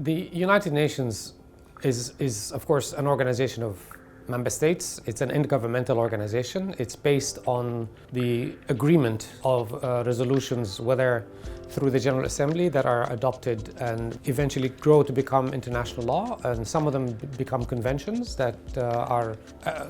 The United Nations is of course an organization of member states. It's an intergovernmental organization. It's based on the agreement of resolutions, whether through the General Assembly, that are adopted and eventually grow to become international law, and some of them become conventions that are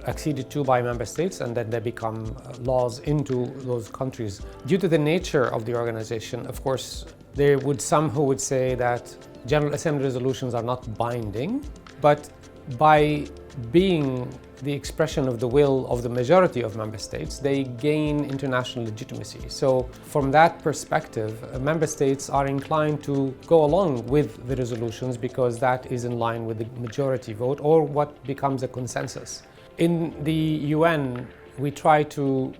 acceded to by member states, and then they become laws into those countries. Due to the nature of the organization, of course, there would some who would say that General Assembly resolutions are not binding, but by being the expression of the will of the majority of member states, they gain international legitimacy. So from that perspective, member states are inclined to go along with the resolutions because that is in line with the majority vote, or what becomes a consensus. In the UN, we try to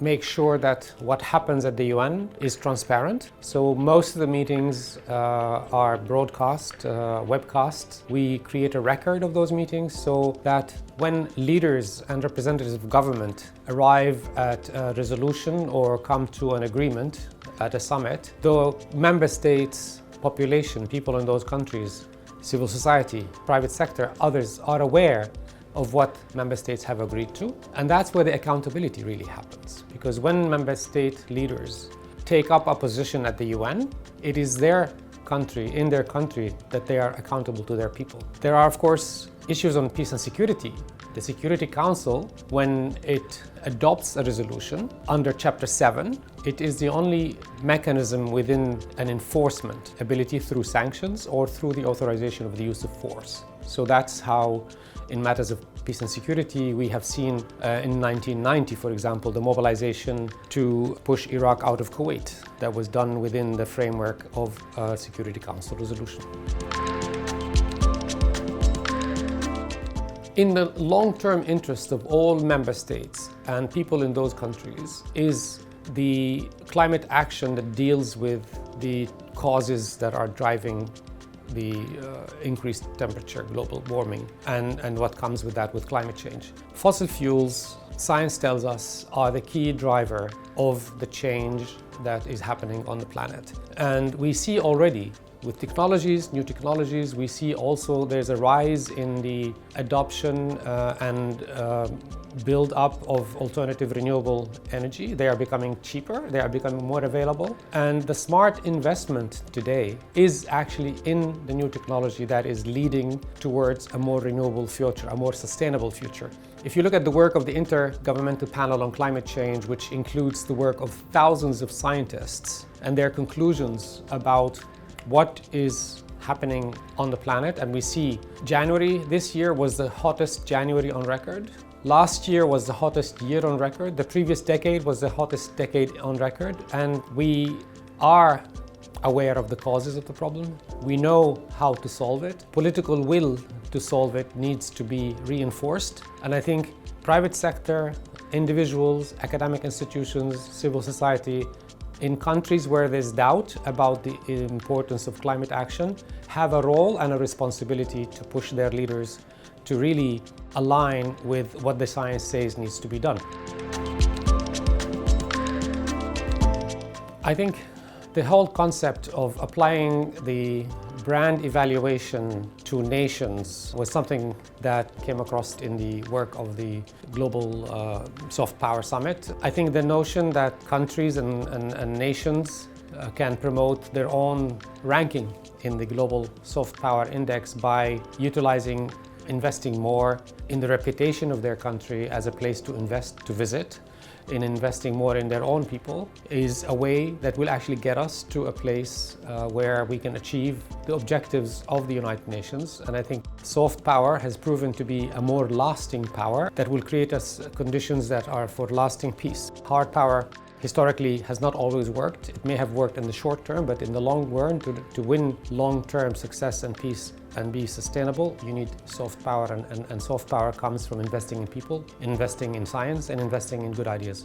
make sure that what happens at the UN is transparent. So most of the meetings are broadcast, webcast. We create a record of those meetings so that when leaders and representatives of government arrive at a resolution or come to an agreement at a summit, the member states, population, people in those countries, civil society, private sector, others are aware of what member states have agreed to. And that's where the accountability really happens. Because when member state leaders take up a position at the UN, it is their country, in their country, that they are accountable to their people. There are, of course, issues on peace and security. The Security Council, when it adopts a resolution under Chapter 7, it is the only mechanism within an enforcement ability through sanctions or through the authorization of the use of force. So that's how, in matters of peace and security, we have seen in 1990, for example, the mobilization to push Iraq out of Kuwait. That was done within the framework of a Security Council resolution. In the long-term interest of all member states and people in those countries is the climate action that deals with the causes that are driving the increased temperature, global warming, and what comes with that with climate change. Fossil fuels, science tells us, are the key driver of the change that is happening on the planet. And we see already with technologies, new technologies, we see also there's a rise in the adoption and build up of alternative renewable energy. They are becoming cheaper, they are becoming more available. And the smart investment today is actually in the new technology that is leading towards a more renewable future, a more sustainable future. If you look at the work of the Intergovernmental Panel on Climate Change, which includes the work of thousands of scientists and their conclusions about what is happening on the planet, and we see January this year was the hottest January on record. Last year was the hottest year on record. The previous decade was the hottest decade on record. And we are aware of the causes of the problem. We know how to solve it. Political will to solve it needs to be reinforced. And I think private sector, individuals, academic institutions, civil society, in countries where there's doubt about the importance of climate action, have a role and a responsibility to push their leaders to really align with what the science says needs to be done. I think the whole concept of applying the brand evaluation to nations was something that came across in the work of the Global Soft Power Summit. I think the notion that countries and nations can promote their own ranking in the Global Soft Power Index by utilizing, investing more in the reputation of their country as a place to invest, to visit, in investing more in their own people, is a way that will actually get us to a place where we can achieve the objectives of the United Nations. And I think soft power has proven to be a more lasting power that will create us conditions that are for lasting peace. Hard power historically has not always worked. It may have worked in the short term, but in the long run, to win long-term success and peace and be sustainable, you need soft power, and soft power comes from investing in people, investing in science, and investing in good ideas.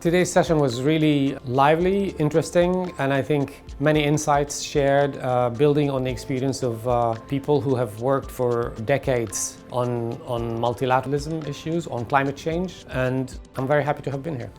Today's session was really lively, interesting, and I think many insights shared, building on the experience of people who have worked for decades on multilateralism issues, on climate change, and I'm very happy to have been here.